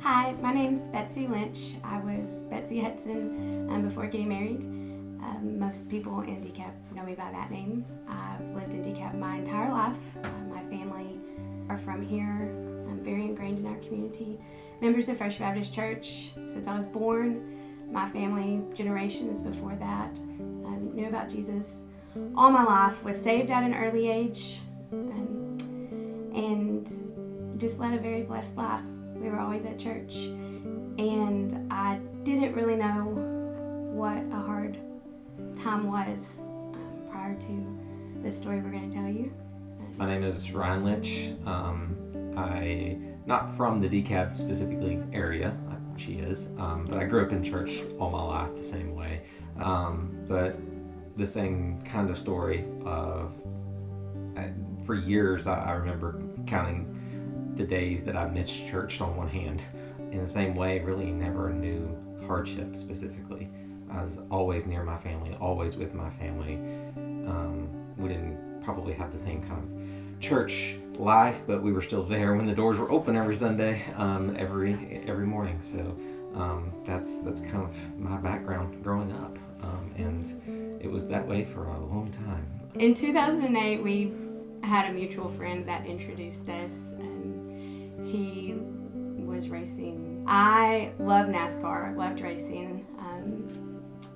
Hi, my name's Betsy Lynch. I was Betsy Hudson before getting married. Most people in DeKalb know me by that name. I've lived in DeKalb my entire life. My family are from here. I'm very ingrained in our community. Members of First Baptist Church since I was born. My family, generations before that, knew about Jesus all my life, was saved at an early age, and just led a very blessed life. We were always at church, and I didn't really know what a hard time was prior to the story we're going to tell you. My name is Ryan Lynch. I not from the DeKalb specifically area, she is, but I grew up in church all my life the same way. But the same kind of story of, for years I remember counting the days that I missed church on one hand. In the same way, really never knew hardship specifically. I was always near my family, always with my family. We didn't probably have the same kind of church life, but we were still there when the doors were open every Sunday, every morning. So that's kind of my background growing up, and it was that way for a long time. In 2008, we had a mutual friend that introduced us. He was racing. I love NASCAR, loved racing,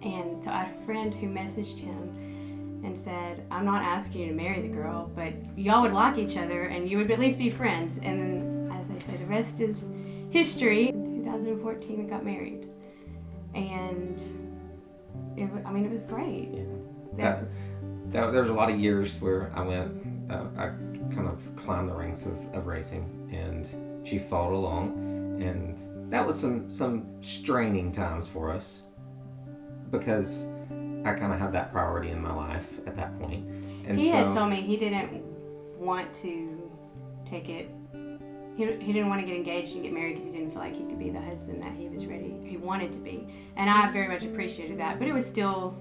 and so I had a friend who messaged him and said, I'm not asking you to marry the girl, but y'all would like each other and you would at least be friends. And then, as they say, the rest is history. In 2014, we got married, and it was great. Yeah. There was a lot of years where I kind of climbed the ranks of racing, and she followed along, and that was some straining times for us because I kind of had that priority in my life at that point. And he had told me he didn't want to take it. He didn't want to get engaged and get married because he didn't feel like he could be the husband that he wanted to be. And I very much appreciated that, but it was still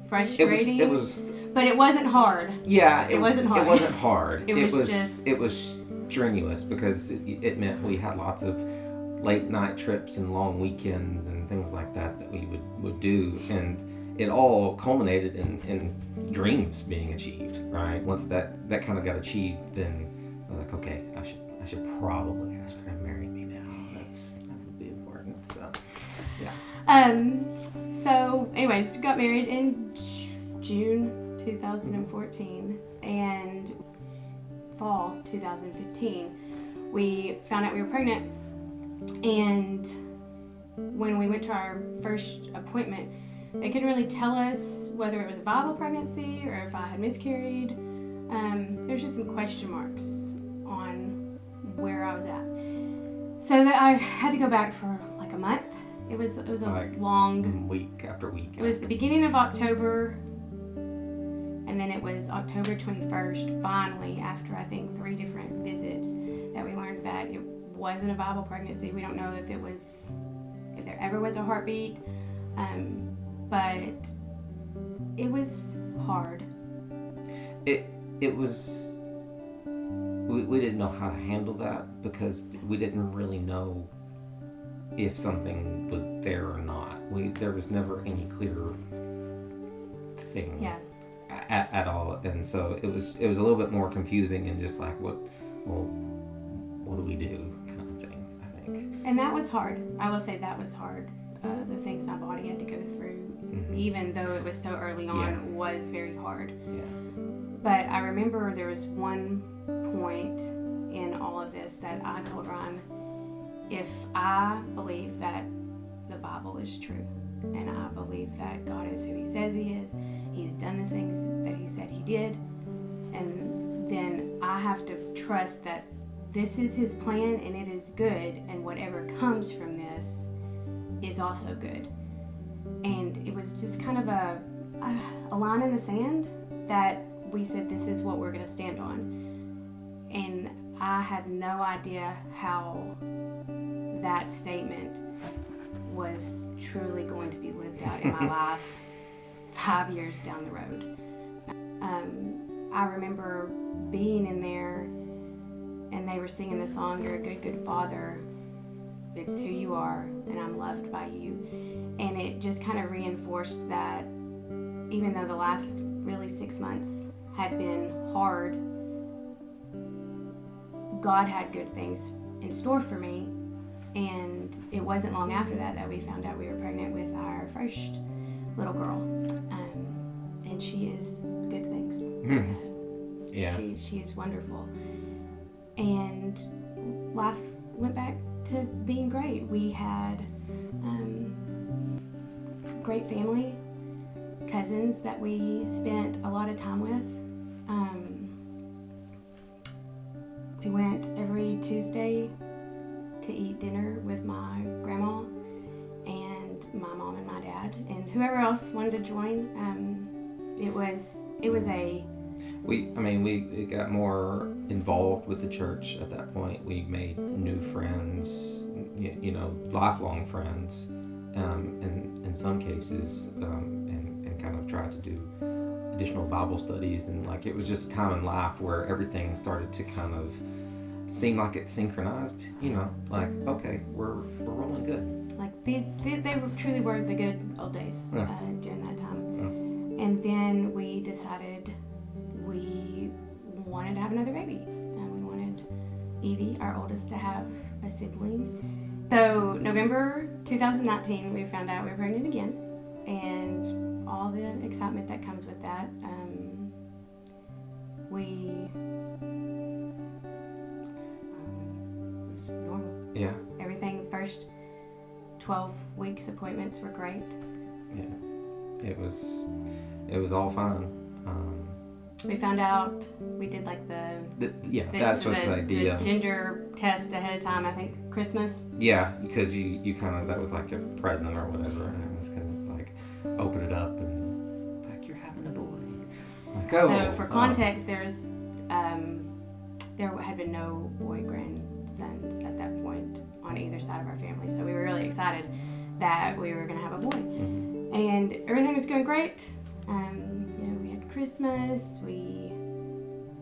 frustrating. It was, but it wasn't hard. Yeah, it wasn't hard. It wasn't hard. It was strenuous because it meant we had lots of late night trips and long weekends and things like that we would do, and it all culminated in dreams being achieved. Right. Once that kind of got achieved, then I was like, okay, I should probably ask her to marry me now. That would be important. So, yeah. So, anyways, we got married in June 2014, and fall 2015, we found out we were pregnant. And when we went to our first appointment, they couldn't really tell us whether it was a viable pregnancy or if I had miscarried. There's just some question marks on where I was at. So that I had to go back for like a month. It was a long week after week. It was the beginning of October, and then it was October 21st, finally, after I think 3 different visits, that we learned that it wasn't a viable pregnancy. We don't know if there ever was a heartbeat, but it was hard. It was. We didn't know how to handle that because we didn't really know if something was there or not. There was never any clear thing. Yeah. At all, and so it was a little bit more confusing and just like what do we do kind of thing, I think. And that was hard. I will say that was hard. The things my body had to go through, even though it was so early on, was very hard. Yeah. But I remember there was one point in all of this that I told Ryan, if I believe that the Bible is true, and I believe that God is who he says he is, he's done the things that he said he did, and then I have to trust that this is his plan and it is good, and whatever comes from this is also good. And it was just kind of a line in the sand that we said, this is what we're going to stand on. And I had no idea how that statement was truly going to be lived out in my life 5 years down the road. I remember being in there and they were singing the song, "You're a Good, Good Father," but it's who you are, and I'm loved by you. And it just kind of reinforced that even though the last really 6 months had been hard, God had good things in store for me. And it wasn't long after that we found out we were pregnant with our first little girl. And she is good things. Yeah. She is wonderful. And life went back to being great. We had great family, cousins that we spent a lot of time with. We went every Tuesday to eat dinner with my grandma and my mom and my dad and whoever else wanted to join. It was a we got more involved with the church at that point. We made new friends, lifelong friends, in some cases, and kind of tried to do additional Bible studies, and like it was just a time in life where everything started to kind of seem like it synchronized. Like okay, we're rolling good. Like they truly were the good old days during that time. And then we decided we wanted to have another baby. We wanted Evie, our oldest, to have a sibling. So November 2019, we found out we were pregnant again, and all the excitement that comes with that. It was normal. Yeah. Everything, the first 12 weeks appointments were great. Yeah. It was all fine. We found out we did like the ginger test ahead of time. I think Christmas. Yeah, because you kind of, that was like a present or whatever, and it was kind of like open it up and like you're having a boy. Like, so for context, there had been no boy grandsons at that point on either side of our family, so we were really excited that we were going to have a boy. Mm-hmm. And everything was going great. We had Christmas. We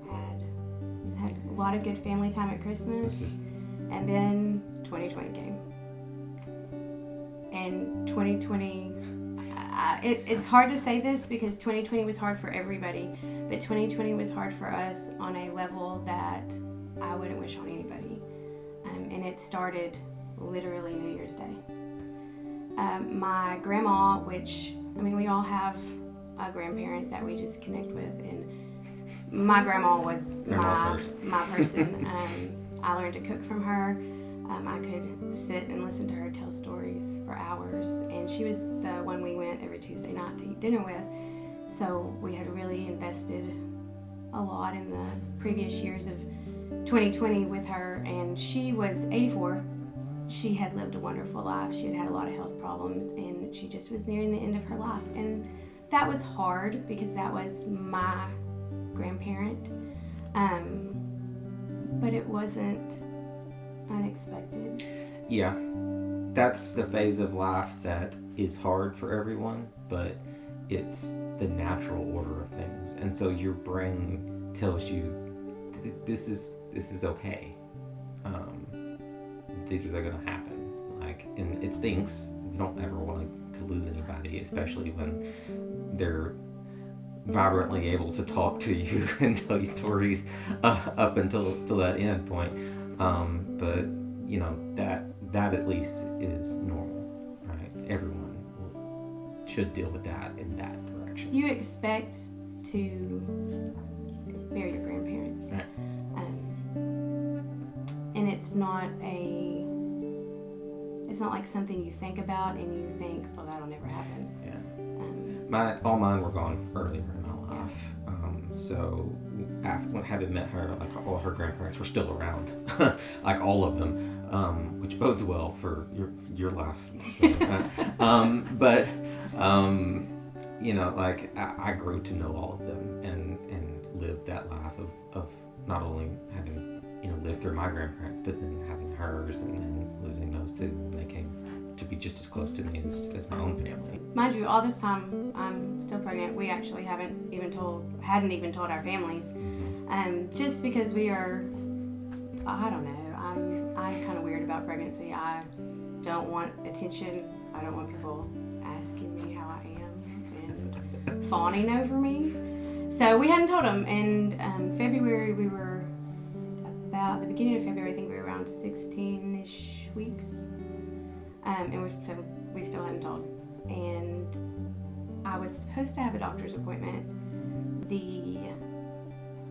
had a lot of good family time at Christmas. And then 2020 came. And 2020, it's hard to say this because 2020 was hard for everybody, but 2020 was hard for us on a level that I wouldn't wish on anybody. And it started literally New Year's Day. My grandma, which, we all have a grandparent that we just connect with, and my grandma was my person. I learned to cook from her. I could sit and listen to her tell stories for hours, and she was the one we went every Tuesday night to eat dinner with. So we had really invested a lot in the previous years of 2020 with her, and she was 84. She had lived a wonderful life. She had had a lot of health problems, and she just was nearing the end of her life. And that was hard because that was my grandparent. But it wasn't unexpected. Yeah. That's the phase of life that is hard for everyone, but it's the natural order of things. And so your brain tells you this is okay. These are going to happen. And it stinks. You don't ever want to lose anybody, especially when they're vibrantly able to talk to you and tell you stories up until that end point. But that at least is normal, right? Everyone should deal with that in that direction. You expect to bury your grandparents, right? And it's not like something you think about and you think, well, that'll never happen. Yeah. All mine were gone earlier in my life. So having met her, like all her grandparents were still around, like all of them, which bodes well for your life. But I grew to know all of them and lived that life of not only having lived through my grandparents, but then having hers and then losing those two. And they came to be just as close to me as my own family. Mind you, all this time I'm still pregnant. We actually hadn't even told our families, just because we are, I don't know. I'm kind of weird about pregnancy. don't want attention. I don't want people asking me how I am and fawning over me. So we hadn't told him. And February, we were about the beginning of February. I think we were around 16-ish weeks. And we still hadn't told. And I was supposed to have a doctor's appointment the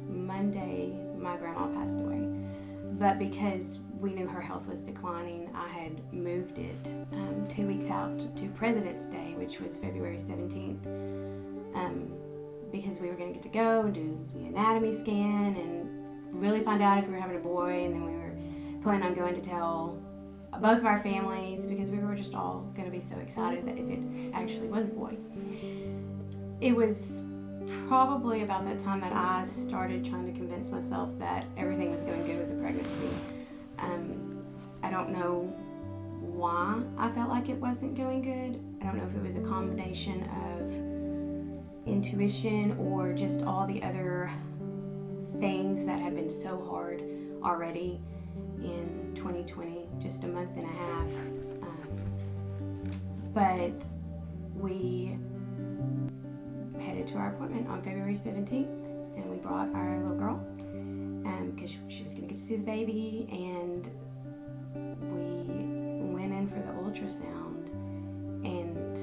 Monday my grandma passed away. But because we knew her health was declining, I had moved it 2 weeks out to President's Day, which was February 17th, because we were going to get to go and do the anatomy scan and really find out if we were having a boy, and then we were planning on going to tell both of our families, because we were just all going to be so excited that if it actually was a boy. It was probably about that time that I started trying to convince myself that everything was going good with the pregnancy. I don't know why I felt like it wasn't going good. I don't know if it was a combination of intuition or just all the other things that had been so hard already in 2020, just a month and a half. But we headed to our appointment on February 17th, and we brought our little girl because she was going to get to see the baby, and we went in for the ultrasound, and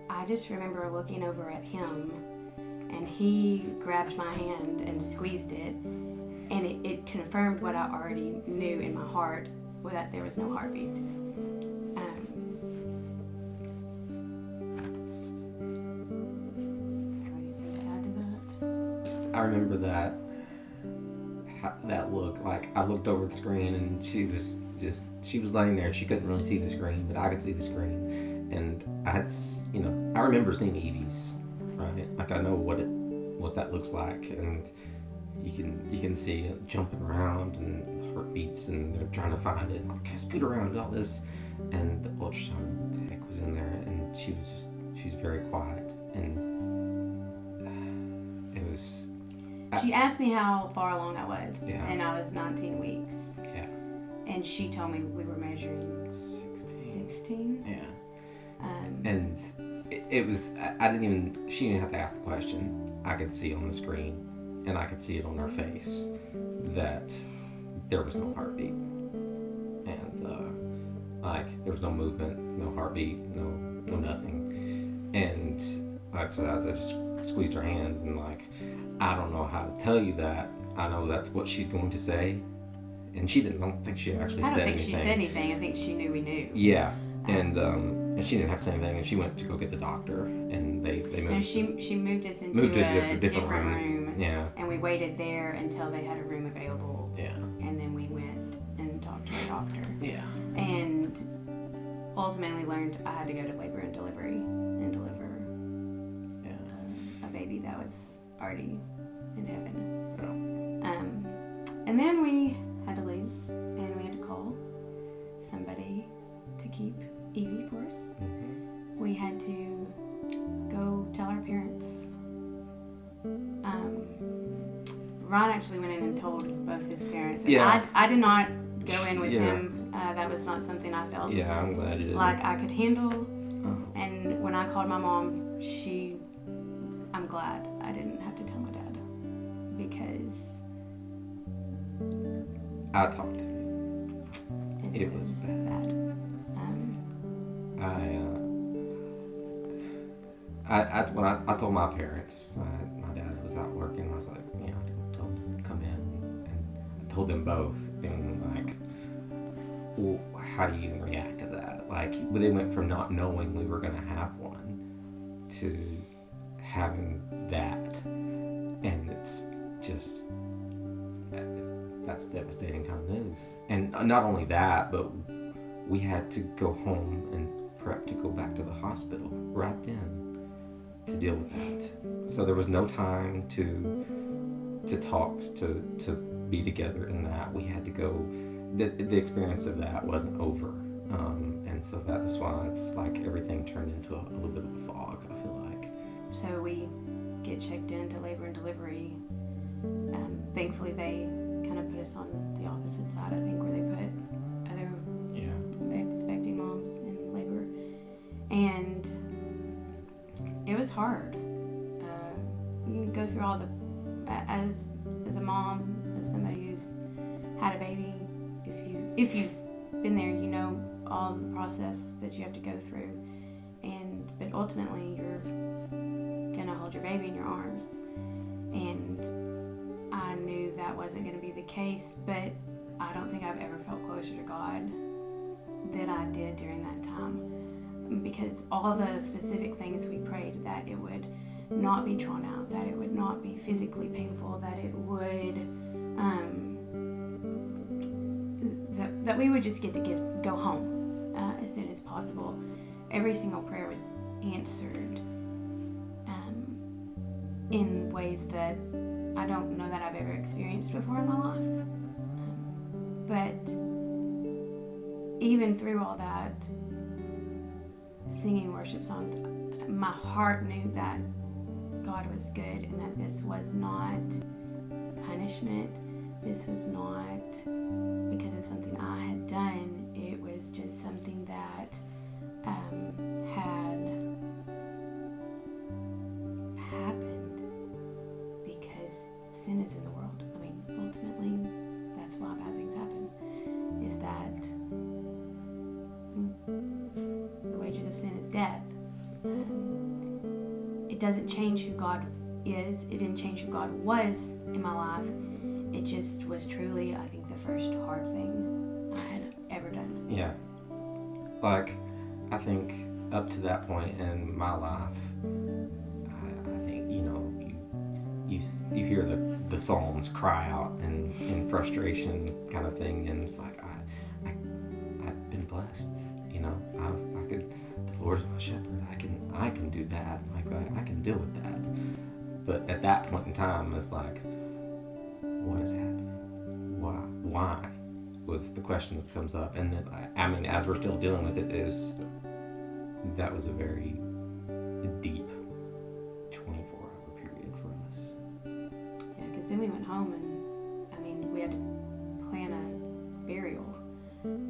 I just remember looking over at him, and he grabbed my hand and squeezed it, and it confirmed what I already knew in my heart, that there was no heartbeat. I remember that look. Like, I looked over the screen and she was laying there. She couldn't really see the screen, but I could see the screen. And I remember seeing Evie's, right? Like, I know what that looks like, and you can see it jumping around and heartbeats, and they're trying to find it. Okay, scoot around and all this. And the ultrasound tech was in there, and she was very quiet, and it was. She asked me how far along I was, yeah. And I was 19 weeks. Yeah. And she told me we were measuring 16. Yeah. And it was, she didn't have to ask the question. I could see on the screen, and I could see it on her face, that there was no heartbeat. And, there was no movement, no heartbeat, no nothing. And that's what I just squeezed her hand, and I don't know how to tell you that. I know that's what she's going to say. And I don't think she actually said anything. I don't think she said anything. I think she knew we knew. Yeah. And she didn't have to say anything, and she went to go get the doctor, and they moved. No, she moved us into a different room. Yeah. And we waited there until they had a room available. Yeah. And then we went and talked to the doctor. Yeah. And ultimately learned I had to go to labor and delivery and deliver a baby that was already in heaven. Yeah. And then we had to leave, and we had to call somebody to keep Evie for us. Mm-hmm. We had to go tell our parents. Ron actually went in and told both his parents. And yeah. I did not go in with him. That was not something I felt I'm glad you didn't. I could handle. And when I called my mom, I'm glad I didn't have to tell my dad, because I talked to him. It was bad. When I told my parents, my dad was out working. I was like, I told him to come in, and I told them both, and well, how do you even react to that? They went from not knowing we were going to have one to having that, and that's devastating kind of news. And not only that, but we had to go home and prep to go back to the hospital right then to deal with that. So there was no time to talk, to be together in that. We had to go. The experience of that wasn't over, and so that was why it's everything turned into a little bit of a fog, I feel like. So we get checked into labor and delivery. Thankfully, they kind of put us on the opposite side, I think, where they put other hard. You go through all the, as a mom, as somebody who's had a baby, if you've been there, you know all the process that you have to go through, but ultimately you're gonna hold your baby in your arms, and I knew that wasn't gonna be the case, but I don't think I've ever felt closer to God than I did during that time, because all the specific things we prayed, that it would not be drawn out, that it would not be physically painful, that it would that we would just get to go home as soon as possible. Every single prayer was answered in ways that I don't know that I've ever experienced before in my life. But even through all that, singing worship songs, my heart knew that God was good, and that this was not punishment. This was not because of something I had done. It was just something that had happened because sin is in the world. I mean, ultimately, that's why bad things happen, is that the wages of sin is death. It doesn't change who God is. It didn't change who God was in my life. It just was truly, I think, the first hard thing I had ever done. Yeah. Like, I think up to that point in my life, I think, you hear the Psalms cry out in frustration kind of thing, and it's like, I've been blessed, I could, the Lord is my shepherd, I can do that, like, I can deal with that. But at that point in time, it's like, what is happening? Why was the question that comes up. And then, as we're still dealing with it, that was a very deep 24-hour period for us. Yeah, because then we went home, and we had to plan a burial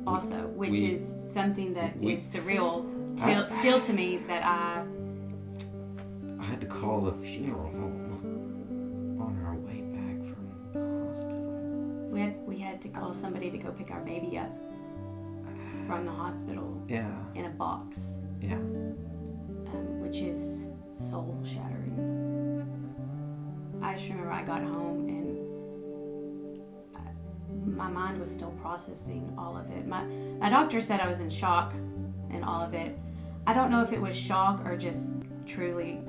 also, which is something that is surreal still to me, that I had to call the funeral home on our way back from the hospital. We had to call somebody to go pick our baby up from the hospital. Yeah. In a box. Yeah. Which is soul shattering. I just remember I got home and my mind was still processing all of it. My doctor said I was in shock and all of it. I don't know if it was shock or just truly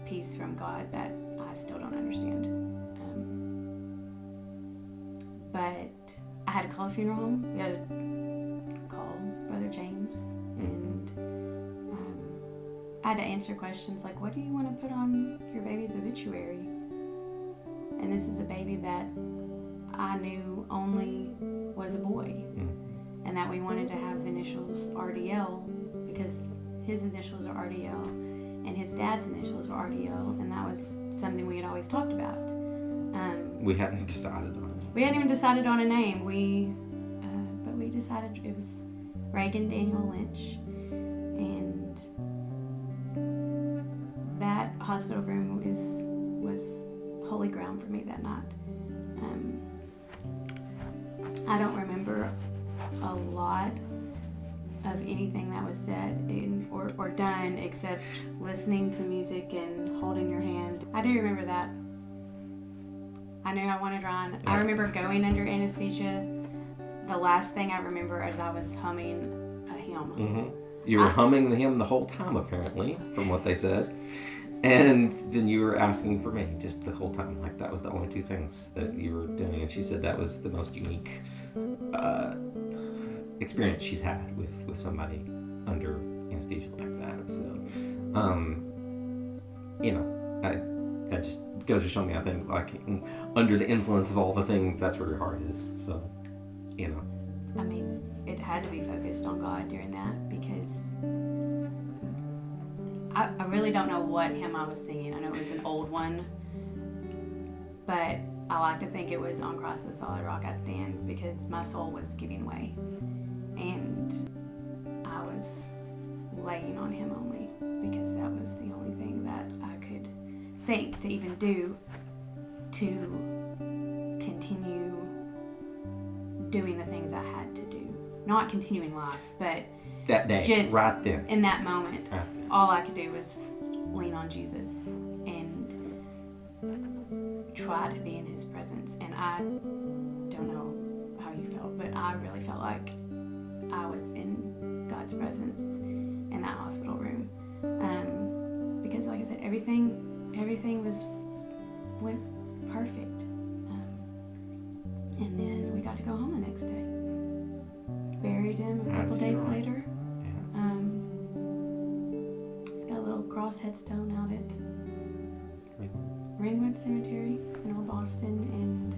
peace from God that I still don't understand. But I had to call a funeral home. We had to call Brother James, and I had to answer questions like, what do you want to put on your baby's obituary? And this is a baby that I knew only was a boy, and that we wanted to have the initials RDL because his initials are RDL and his dad's initials were RDL, and that was something we had always talked about. We hadn't decided on it. We hadn't even decided on a name. But we decided it was Reagan Daniel Lynch, and that hospital room was holy ground for me that night. I don't remember a lot of anything that was said or done except listening to music and holding your hand. I do remember that. I knew I wanted Ryan. Yeah. I remember going under anesthesia. The last thing I remember is I was humming a hymn. Mm-hmm. You were humming the hymn the whole time, apparently, from what they said. And then you were asking for me just the whole time. Like, that was the only two things that you were doing. And she said that was the most unique experience she's had with somebody under anesthesia like that. So, that just goes to show me, I think, like, under the influence of all the things, that's where your heart is. So, I mean, it had to be focused on God during that, because I really don't know what hymn I was singing. I know it was an old one, but I like to think it was On Christ the Solid Rock I Stand, because my soul was giving way, and I was laying on him only, because that was the only thing that that I could think to even do to continue doing the things I had to do. Not continuing life, but that day, just right then. In that moment, Right then. all I could do was lean on Jesus and try to be in his presence. And I don't know how you felt, but I really felt like I was in God's presence in that hospital room. Because like I said, everything went perfect. And then we got to go home the next day. Buried him a couple days later. Yeah. He's got a little cross headstone out at Ringwood Cemetery in Old Boston, and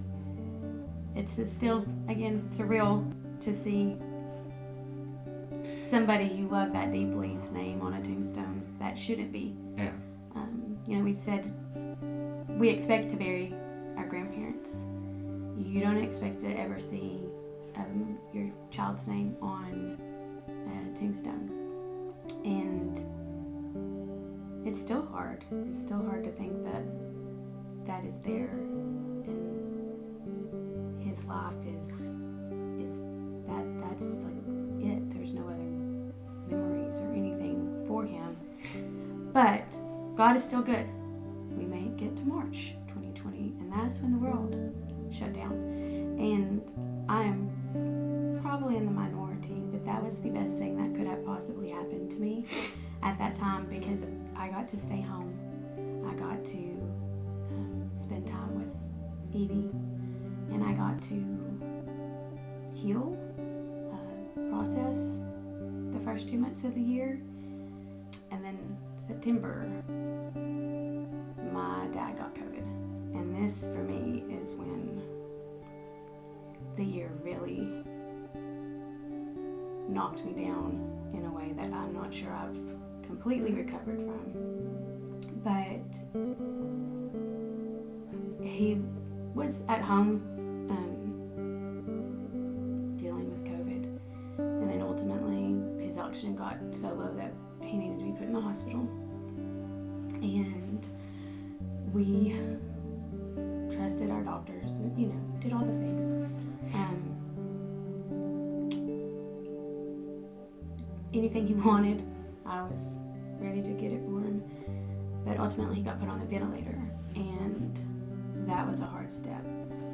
it's still, again, surreal to see somebody you love that deeply's name on a tombstone. That shouldn't be. Yeah. We said we expect to bury our grandparents. You don't expect to ever see your child's name on a tombstone. And it's still hard. It's still hard to think that that is there, and his life is that's like it. There's no other memories or anything for him. But God is still good. We make it to March 2020, and that's when the world shut down. And I am probably in the minority, but that was the best thing that could have possibly happened to me at that time, because I got to stay home. I got to spend time with Evie, and I got to heal, process the first 2 months of the year. And then September, my dad got COVID. And this, for me, is when the year really knocked me down in a way that I'm not sure I've completely recovered from. But he was at home dealing with COVID. And then ultimately, his oxygen got so low that he needed to be put in the hospital. And we trusted our doctors and, did all the things. Anything he wanted, I was ready to get it for him. But ultimately, he got put on the ventilator, and that was a hard step.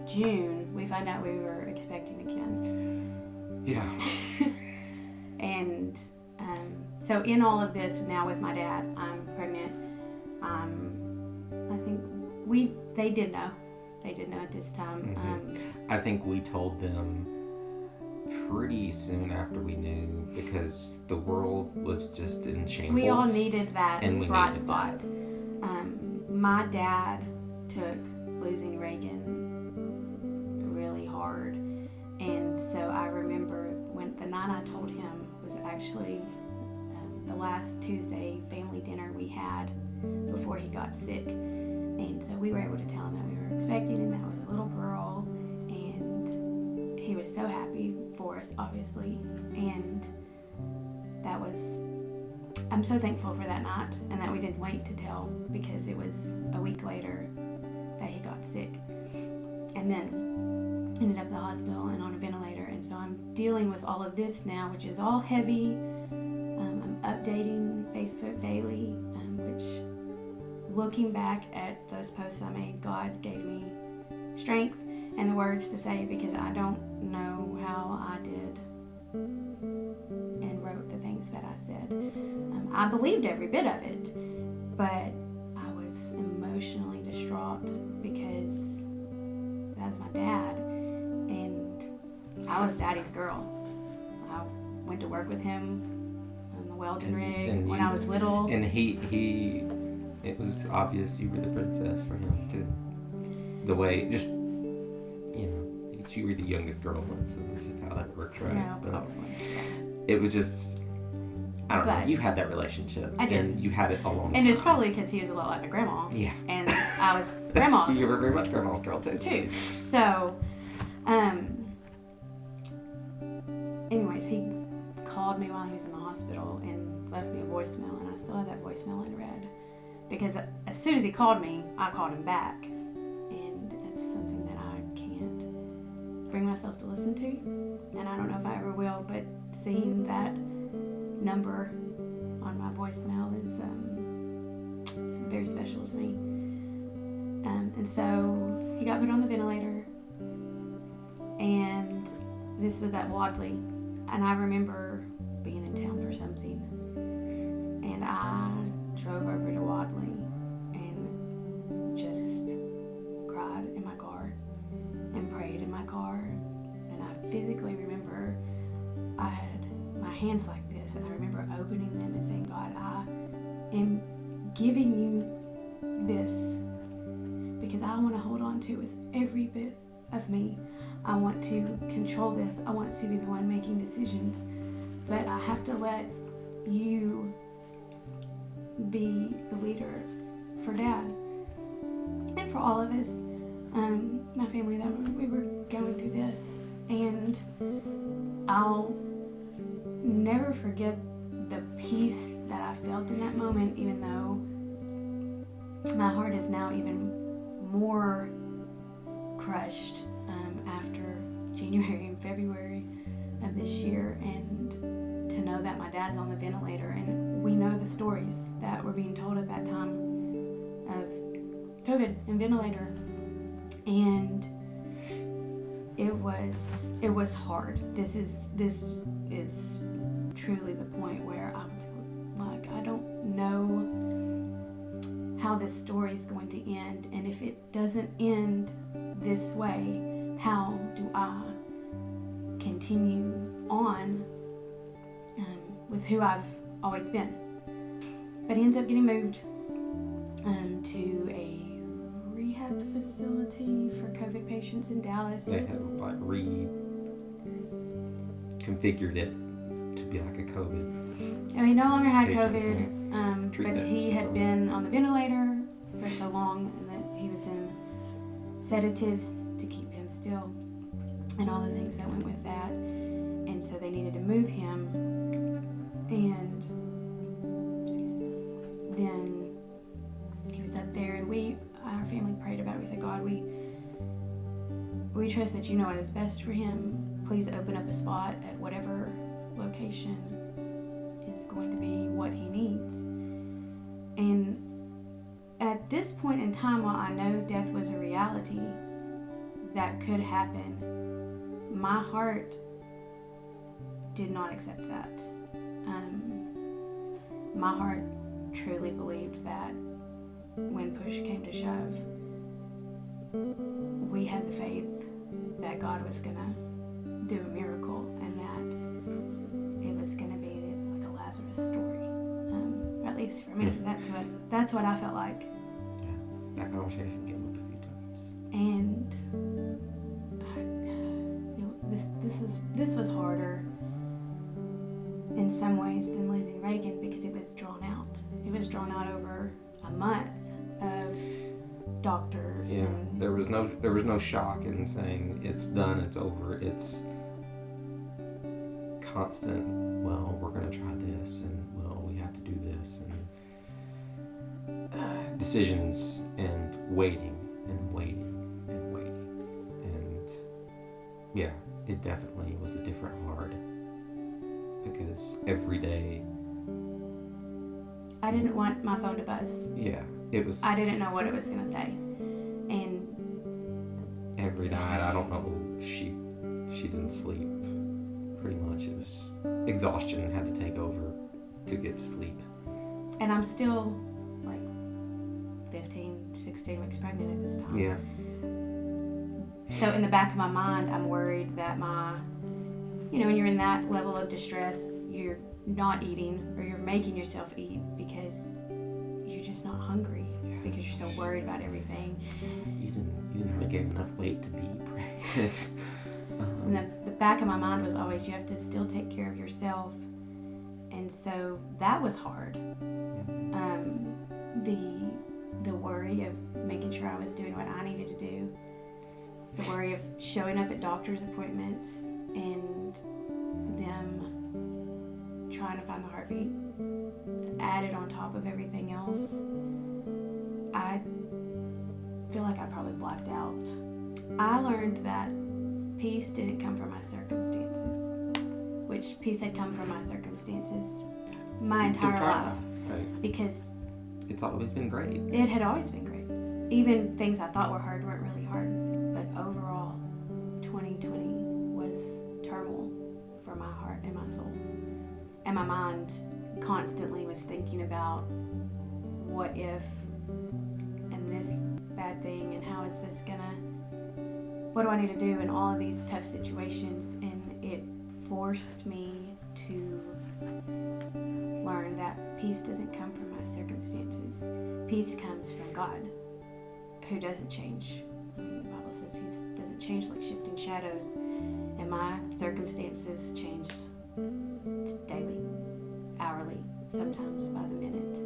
June, we found out we were expecting again. Yeah. And so in all of this, now with my dad, I'm pregnant. I think they did know. They did know at this time. Mm-hmm. I think we told them pretty soon after we knew, because the world was just in shambles. We all needed that bright spot. That. My dad took losing Reagan really hard. And so I remember when the night I told him was actually the last Tuesday family dinner we had before he got sick. And so we were able to tell him that we were expecting, and that was a little girl. And he was so happy for us, obviously. And that was, I'm so thankful for that night, and that we didn't wait to tell, because it was a week later that he got sick. And then ended up at the hospital and on a ventilator. And so I'm dealing with all of this now, which is all heavy. I'm updating Facebook daily, which, looking back at those posts I made, God gave me strength and the words to say, because I don't know how I did and wrote the things that I said. I believed every bit of it, but I was emotionally distraught because that was my dad, and I was Daddy's girl. I went to work with him on the welding rig when I was little. And it was obvious you were the princess for him too. The way, just, you were the youngest girl. That's just how that works, right? No, but probably. it was just, I don't know. You had that relationship. I did. And you had it a long time. And it's probably because he was a lot like my grandma. Yeah. And I was grandma's. You were very much grandma's girl too. So, anyways, he called me while he was in the hospital and left me a voicemail, and I still have that voicemail unread. because as soon as he called me, I called him back. And it's something that I can't bring myself to listen to. And I don't know if I ever will, but seeing that number on my voicemail is very special to me. And so he got put on the ventilator, and this was at Wadley, and I remember being in town for something, and I drove over to Wadley and just cried in my car and prayed in my car. And I physically remember I had my hands like this, and I remember opening them and saying, God, I am giving you this because I want to hold on to it with every bit of me. I want to control this. I want to be the one making decisions, but I have to let you be the leader for Dad and for all of us, my family, that we were going through this. And I'll never forget the peace that I felt in that moment, even though my heart is now even more crushed after January and February of this year, and to know that my dad's on the ventilator, and we know the stories that were being told at that time of COVID and ventilator, and it was hard. This is truly the point where I was like, I don't know how this story is going to end, and if it doesn't end this way, how do I continue on with who I've always been? But he ends up getting moved to a rehab facility for COVID patients in Dallas. They had like reconfigured it to be like a COVID. He no longer had patient, COVID, but he had been on the ventilator for so long, and that he was in sedatives to keep him still, and all the things that went with that. And so they needed to move him, and then he was up there, and our family prayed about it. We said, God, we trust that you know what is best for him. Please open up a spot at whatever location is going to be what he needs. And at this point in time, while I know death was a reality that could happen, my heart did not accept that. My heart truly believed that when push came to shove, we had the faith that God was going to do a miracle, and that it was going to be like a Lazarus story. Or at least for me, that's what I felt like. Yeah, that conversation came up a few times. And this was harder in some ways than losing Reagan, because it was drawn out. It was drawn out over a month of doctors. Yeah, and there was no shock in saying it's done, it's over. It's constant. Well, we're gonna try this, and well, we have to do this, and decisions, and waiting and waiting and waiting, and yeah, it definitely was a different hard, because every day I didn't want my phone to buzz. Yeah, it was. I didn't know what it was gonna say, and every night, I don't know, she didn't sleep. Pretty much, it was exhaustion had to take over to get to sleep. And I'm still like 15, 16 weeks pregnant at this time. Yeah. So in the back of my mind, I'm worried that when you're in that level of distress, you're not eating, or you're making yourself eat because you're just not hungry, because you're so worried about everything. You didn't really gain enough weight to be pregnant. And the back of my mind was always, you have to still take care of yourself. And so that was hard. The worry of making sure I was doing what I needed to do. The worry of showing up at doctor's appointments and them trying to find the heartbeat added on top of everything else. I feel like I probably blacked out. I learned that peace didn't come from my circumstances, which peace had come from my circumstances my entire life. Right. Because it's always been great. It had always been great. Even things I thought were hard weren't really hard. But overall, 2020 was turmoil for my heart and my soul. And my mind constantly was thinking about what if and this bad thing and how is this gonna, what do I need to do in all of these tough situations? And it forced me to learn that peace doesn't come from my circumstances. Peace comes from God, who doesn't change. I mean, the Bible says he doesn't change like shifting shadows, and my circumstances changed daily, hourly, sometimes by the minute.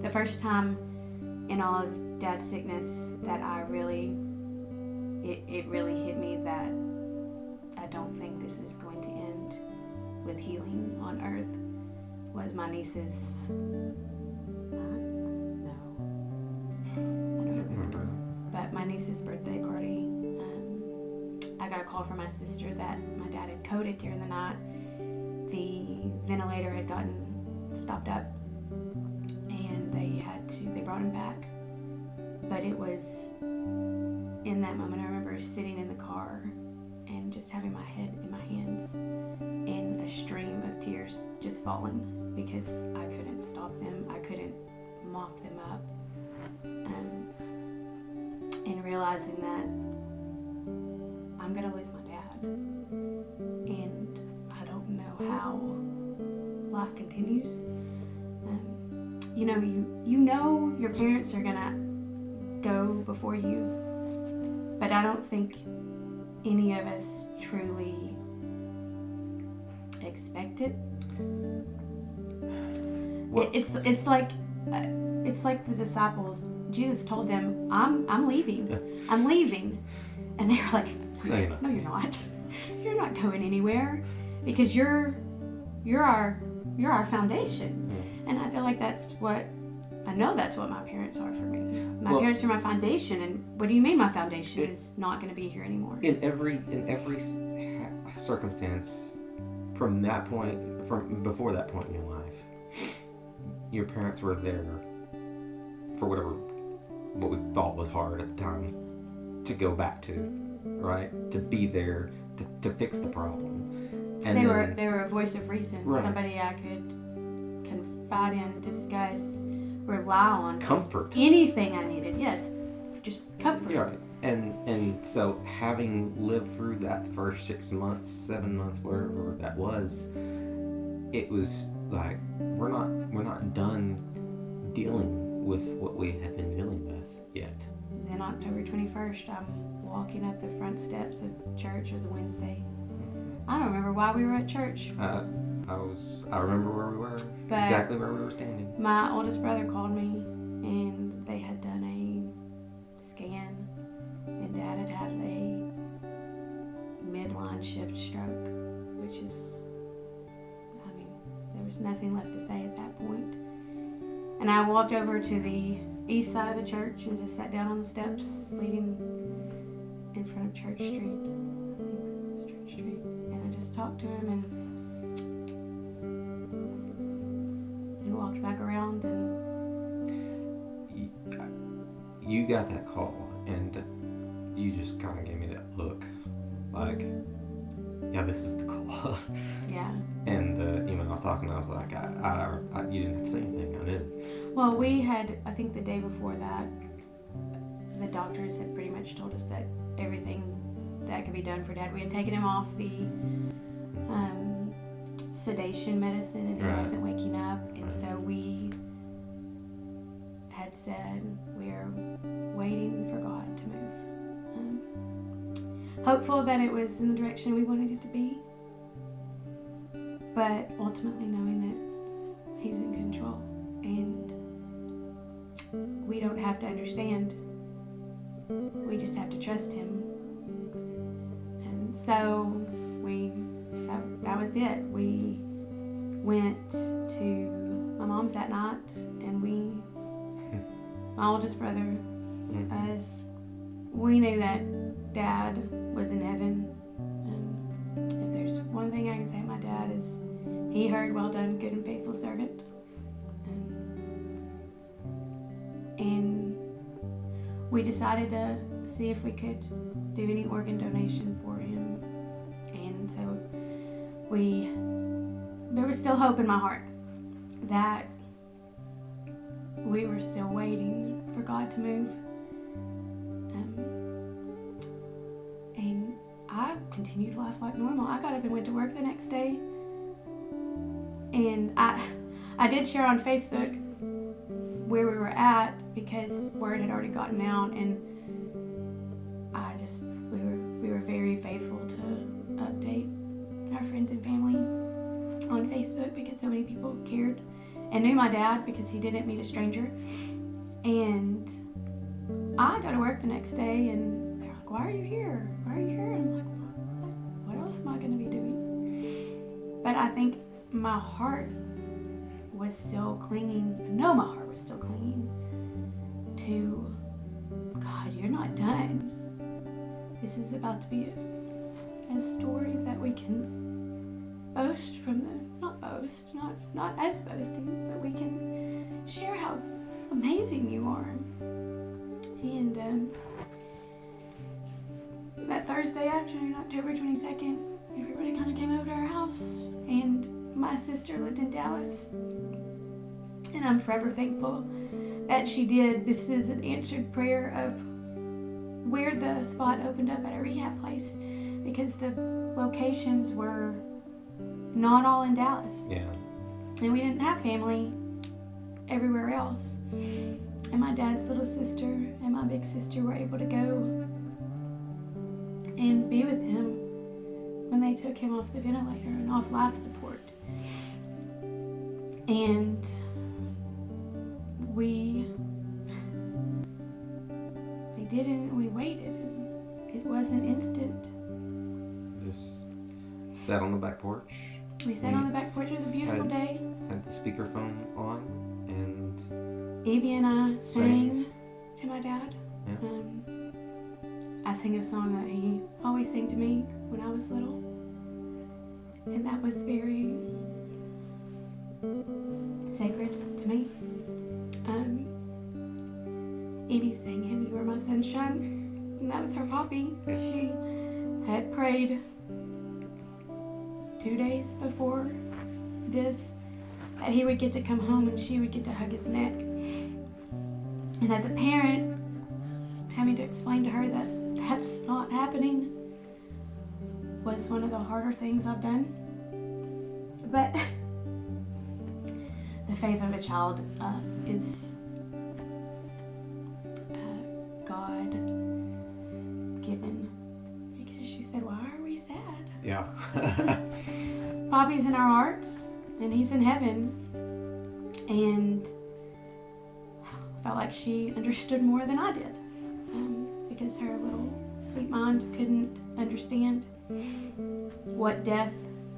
The first time in all of Dad's sickness that it really hit me that I don't think this is going to end with healing on earth was my niece's but my niece's birthday party. I got a call from my sister that my dad had coded during the night. The ventilator had gotten stopped up and they brought him back. But it was in that moment I remember sitting in the car and just having my head in my hands and a stream of tears just falling because I couldn't stop them. I couldn't mop them up. And realizing that I'm going to lose my dad. And I don't know how life continues. You know your parents are going to go before you. But I don't think any of us truly expect it. It's like the disciples. Jesus told them, "I'm leaving. I'm leaving," and they were like, "No, you're not. You're not going anywhere because you're our foundation." And I feel like that's what my parents are for me. My parents are my foundation. And what do you mean my foundation is not going to be here anymore? In every circumstance, from before that point in your life, your parents were there for what we thought was hard at the time to go back to, right? To be there to fix the problem. And they were a voice of reason, right. Somebody I could confide in, discuss, rely on. Comfort. Anything I needed, yes, just comfort. Yeah, and so having lived through that first 6 months, 7 months, whatever that was, it was like we're not done dealing with what we had been dealing with yet. Then October 21st, I'm walking up the front steps of church. It was a Wednesday. I don't remember why we were at church. I remember where we were, exactly where we were standing. My oldest brother called me, and they had done a scan, and Dad had had a midline shift stroke, which is, there was nothing left to say at that point. And I walked over to the east side of the church and just sat down on the steps leading in front of Church Street. I think it was Church Street. And I just talked to him and walked back around. And you got that call and you just kind of gave me that look like, yeah, this is the call. Yeah. And I was talking, I was like, I you didn't have to say anything, I knew. Well, we had, I think the day before that, the doctors had pretty much told us that everything that could be done for Dad. We had taken him off the sedation medicine, and he wasn't waking up, and so we had said we are waiting for God to move. Hopeful that it was in the direction we wanted it to be, but ultimately knowing that He's in control, and we don't have to understand. We just have to trust Him. And so that was it. We went to my mom's that night, and we my oldest brother, Mm-hmm. us, we knew that Dad was in heaven. If there's one thing I can say, my dad is, he heard, "Well done, good and faithful servant." And we decided to see if we could do any organ donation for him. And so there was still hope in my heart that we were still waiting for God to move. And I continued life like normal. I got up and went to work the next day. And I did share on Facebook where we were at because word had already gotten out, and we were very faithful to update our friends and family on Facebook because so many people cared and knew my dad because he didn't meet a stranger. And I go to work the next day and they're like, "Why are you here? Why are you here?" And I'm like, what else am I going to be doing? But I think my heart was still clinging. I know my heart was still clinging to God. You're not done. This is about to be a story that we can boast from not as boasting, but we can share how amazing you are. And that Thursday afternoon, October 22nd, everybody kind of came over to our house, and my sister lived in Dallas, and I'm forever thankful that she did. This is an answered prayer of where the spot opened up at a rehab place, because the locations were not all in Dallas. Yeah. And we didn't have family everywhere else. And my dad's little sister and my big sister were able to go and be with him when they took him off the ventilator and off life support. And we did it, and we waited. And it wasn't instant. Just sat on the back porch. We sat on the back porch. It was a beautiful day. Had the speakerphone on, and Evie and I sang to my dad. Yeah. I sang a song that he always sang to me when I was little, and that was very sacred to me. Evie sang him, "You Are My Sunshine," and that was her poppy. Yeah. She had prayed 2 days before this that he would get to come home and she would get to hug his neck. And as a parent, having to explain to her that that's not happening was one of the harder things I've done. But the faith of a child is God given, because she said, "Why are we sad?" yeah. Bobby's in our hearts and he's in heaven. And I felt like she understood more than I did, because her little sweet mind couldn't understand what death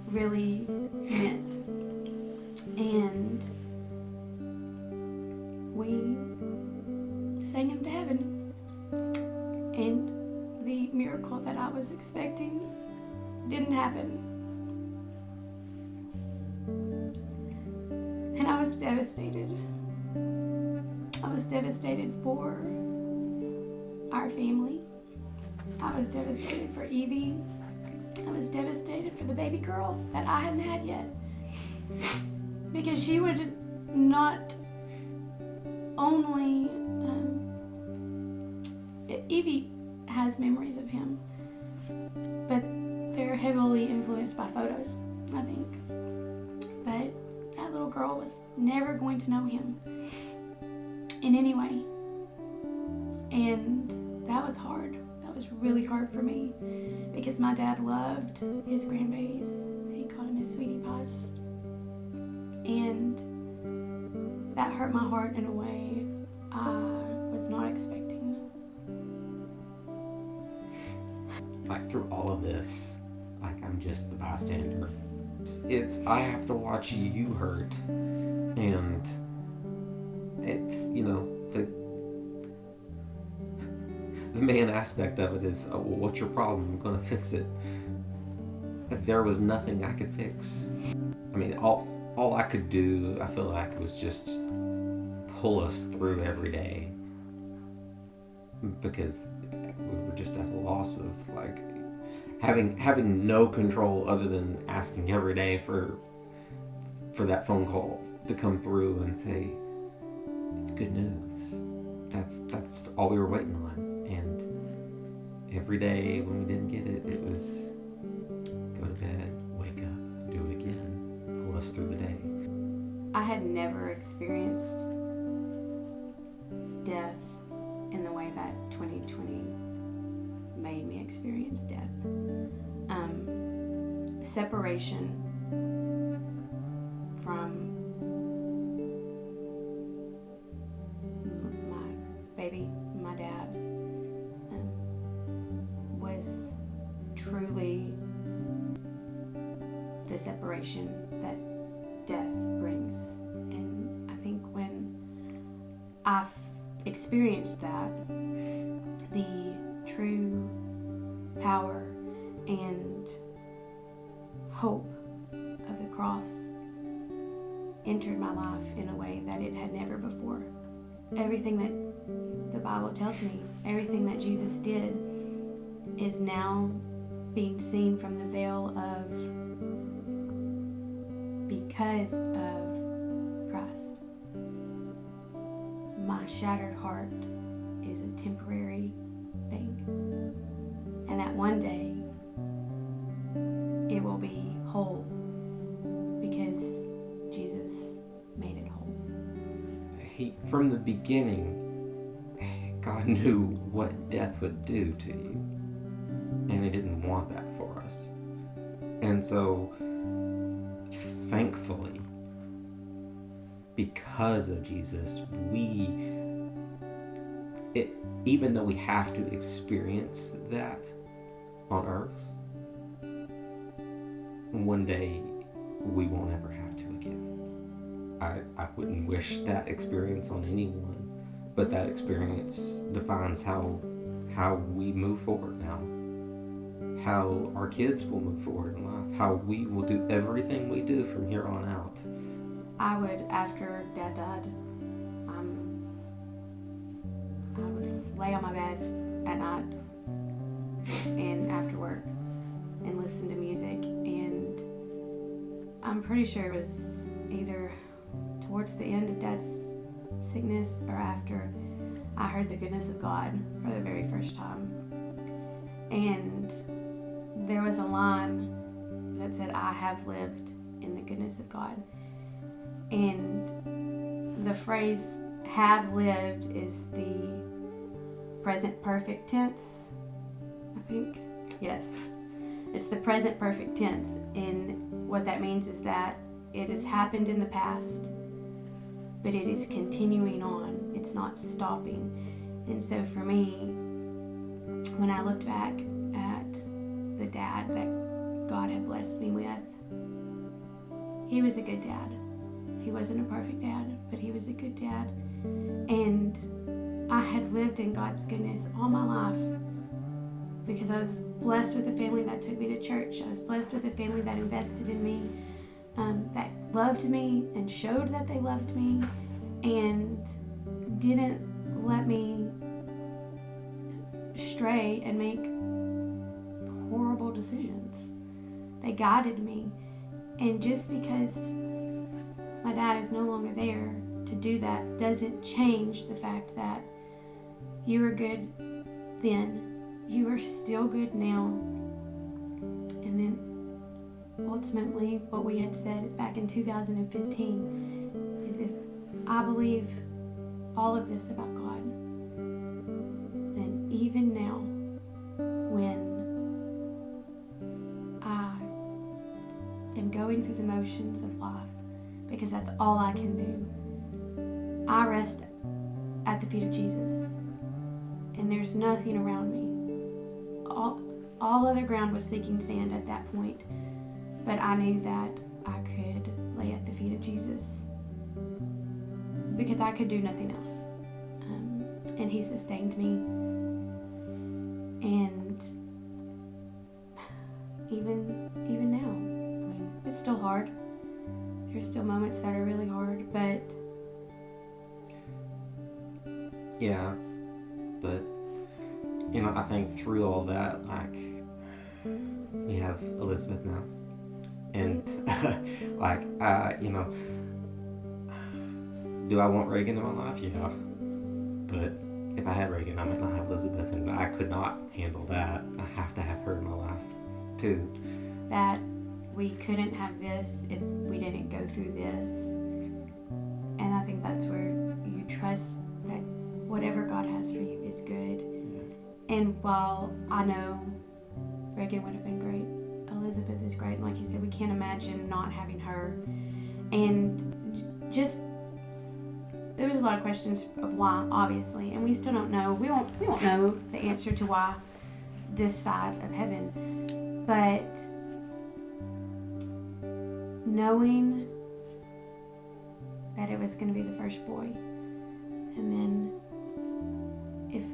really meant. And we sang him to heaven. And the miracle that I was expecting didn't happen. And I was devastated. I was devastated for our family. I was devastated for Evie. I was devastated for the baby girl that I hadn't had yet. Because she would not only... Evie has memories of him, but they're heavily influenced by photos, I think. But that little girl was never going to know him in any way. And that was hard. That was really hard for me, because my dad loved his grandbabies. He called them his sweetie pies. And that hurt my heart in a way I was not expecting. Like, through all of this, like, I'm just the bystander. It's I have to watch you hurt, and it's, you know, the man aspect of it is, oh, well, what's your problem? I'm going to fix it. But there was nothing I could fix. I mean, all I could do, I feel like, was just pull us through every day, because we were just at a loss of, like, having no control other than asking every day for that phone call to come through and say, it's good news. That's all we were waiting on. And every day when we didn't get it, it was go to bed, wake up, do it again, pull us through the day. I had never experienced death in the way that 2020 made me experience death. Separation from my baby, my dad, was truly the separation that death brings. And I think when I've experienced that, the true power and hope of the cross entered my life in a way that it had never before. Everything that the Bible tells me, everything that Jesus did, is now being seen from the veil of because of Christ. My shattered heart is a temporary thing, and that one day it will be whole because Jesus made it whole. From the beginning, God knew what death would do to you, and He didn't want that for us. And so, thankfully, because of Jesus, even though we have to experience that on earth, one day we won't ever have to again. I wouldn't wish that experience on anyone, but that experience defines how we move forward now, how our kids will move forward in life, how we will do everything we do from here on out. I would, after Dad died, I would lay on my bed at night and after work and listen to music, and I'm pretty sure it was either towards the end of Dad's sickness or after, I heard the goodness of God for the very first time. And there was a line that said, I have lived in the goodness of God. And the phrase have lived is the present perfect tense, I think. Yes. It's the present perfect tense. And what that means is that it has happened in the past, but it is continuing on. It's not stopping. And so for me, when I looked back at the dad that God had blessed me with, he was a good dad. He wasn't a perfect dad, but he was a good dad. And I had lived in God's goodness all my life because I was blessed with a family that took me to church. I was blessed with a family that invested in me, that loved me and showed that they loved me and didn't let me stray and make horrible decisions. They guided me. And just because my dad is no longer there to do that doesn't change the fact that you were good then. You are still good now. And then ultimately what we had said back in 2015 is if I believe all of this about God, then even now when I am going through the motions of life, because that's all I can do, I rest at the feet of Jesus, and there's nothing around me. All other ground was sinking sand at that point, but I knew that I could lay at the feet of Jesus because I could do nothing else. And he sustained me And even now, I mean, it's still hard. There's still moments that are really hard, but Yeah, but I think through all that, like, we have Elizabeth now, and like, do I want Reagan in my life? Yeah, but if I had Reagan, I might not have Elizabeth, and I could not handle that. I have to have her in my life too. that we couldn't have this if we didn't go through this. And I think that's where you trust that whatever God has for you is good. Yeah. And while I know Reagan would have been great, Elizabeth is great. And like you said, we can't imagine not having her. And just, there was a lot of questions of why, obviously, and we still don't know. We won't know the answer to why this side of heaven. But knowing that it was going to be the first boy, and then if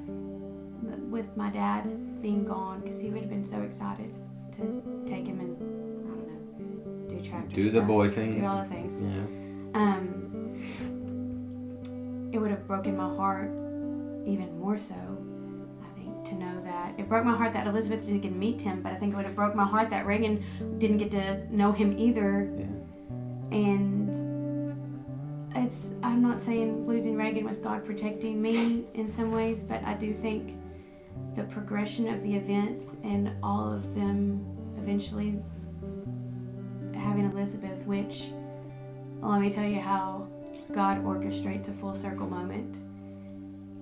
with my dad being gone, because he would have been so excited to take him and, I don't know, do tractor Do the stuff, boy things. do all the things. Yeah. It would have broken my heart even more so, I think, to know that. It broke my heart that Elizabeth didn't get to meet him, but I think it would have broke my heart that Reagan didn't get to know him either. Yeah. And I'm not saying losing Reagan was God protecting me in some ways, but I do think the progression of the events and all of them eventually having Elizabeth, which, let me tell you how God orchestrates a full circle moment.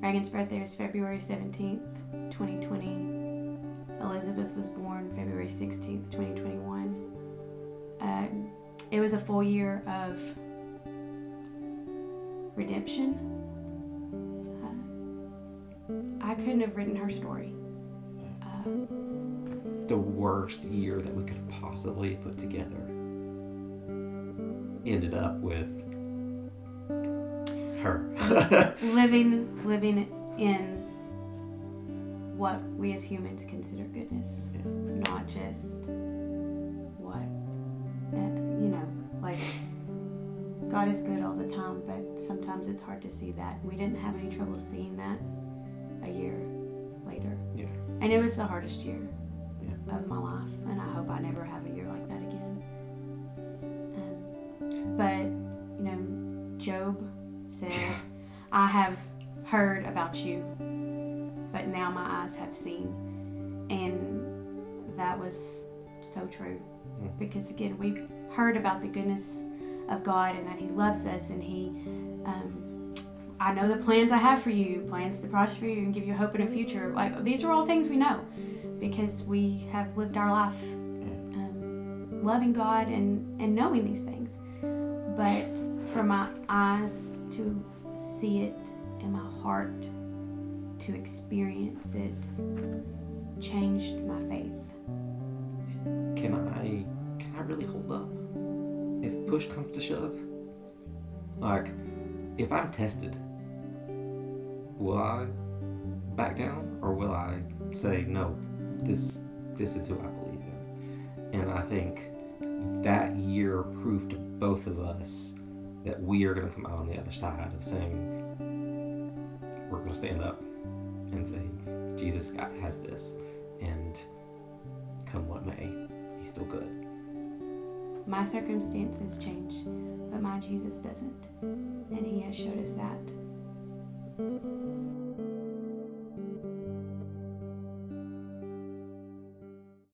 Reagan's birthday was February 17th, 2020. Elizabeth was born February 16th, 2021. It was a full year of redemption. I couldn't have written her story. The worst year that we could possibly put together ended up with her. living in what we as humans consider goodness, not just what, like, God is good all the time, but sometimes it's hard to see that. We didn't have any trouble seeing that a year later. Yeah. And it was the hardest year of my life, and I hope I never have a year like that again. But, Job said, I have heard about you, but now my eyes have seen. And that was so true. Because, again, we've heard about the goodness of God and that He loves us, and He, I know the plans I have for you, plans to prosper you and give you hope in a future. Like, these are all things we know because we have lived our life loving God and knowing these things. But for my eyes to see it and my heart to experience it changed my faith. Can I really hold up if push comes to shove? Like, if I'm tested, will I back down, or will I say, no, this is who I believe in? And I think that year proved to both of us that we are going to come out on the other side of saying, we're going to stand up and say, Jesus has this, and come what may, He's still good. My circumstances change, but my Jesus doesn't. And He has showed us that.